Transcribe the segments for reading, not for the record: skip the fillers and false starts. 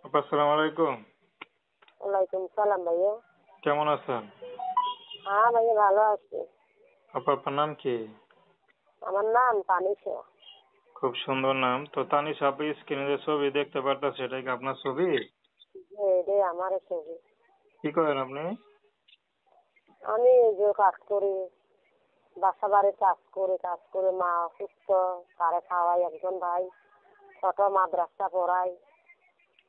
আপা, আসসালামু আলাইকুম। ওয়ালাইকুম সালাম ভাইয়া। কেমন আছেন? হ্যাঁ ভাইয়া, ভালো আছি। আপা, আপনার নাম কি? আমার নাম তানিশা। খুব সুন্দর নাম। তো তানিশা আপু, স্ক্রিনে যে ছবি দেখতে পারতেছে, এটা কি আপনার ছবি? এটাই আমার ছবি। কি করেন আপনি? আমি এই যে কাজ করি, বাসা বাড়ি কাজ করে মা অসুস্থ, তারে খাওয়াই একজন ভাই, ছোট মাদ্রাসা পড়াই।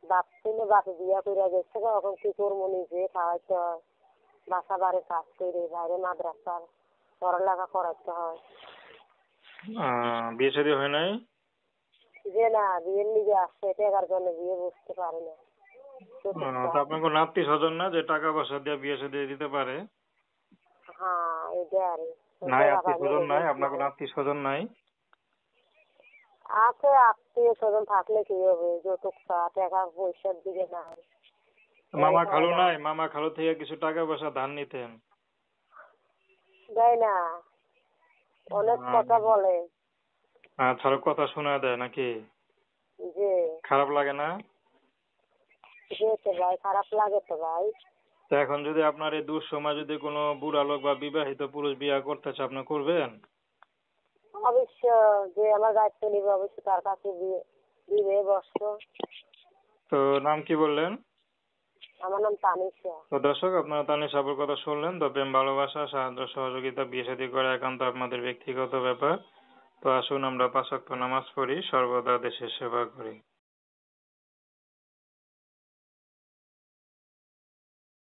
বাপ ছিল, বাপে বিয়া করে গেছে, এখন কি করবো, নিজে খাওয়াইতে হয়। বাসা বাড়ি কাজ করে বাইরে মাদ্রাসার পড়ালেখা করাইতে হয়। বিয়ে শাদী হয় নাই? যে না, বিয়ের নিজে আসছে, টাকার জন্য বিয়ে বুঝতে পারি না। তো আপনার কোনো আত্মীয় স্বজন না যে টাকা পয়সা দিয়ে বিয়ে শাদী দিতে পারে? হ্যাঁ, এটা আর নাই, আত্মীয় স্বজন নাই? আপনার কোনো আত্মীয় স্বজন নাই? আছে, আত্মীয় স্বজন থাকলে কি হবে, যৌতুক টাকা পয়সার দিকে নাই। মামা খালু নাই? মামা খালু থেকে কিছু টাকা পয়সা ধার নিতেন? দেয় না, অনেক কথা বলে। তাহলে কথা শোনা দেয় নাকি? যে খারাপ লাগে না? যেতে ভাই, খারাপ লাগে তো ভাই। তো এখন যদি আপনার এই দুঃসময় যদি কোনো বুড়া লোক বা বিবাহিত পুরুষ বিয়ে করতে চায়, আপনি করবেন? অবশ্য, যে আমার দায়িত্ব নিবে অবশ্য তার কাছে দিবে বসতো। তো নাম কি বললেন? আমার নাম তানিশা। তো দর্শক, আপনারা তানিশা আপুর কথা শুনলেন। তো প্রেম, ভালোবাসা, সাহায্য সহযোগিতা, বিয়ে শাদী করা একান্ত আপনাদের ব্যক্তিগত ব্যাপার। তো আসুন আমরা 5 ওয়াক্ত নামাজ পড়ি, সর্বদা দেশের সেবা করি।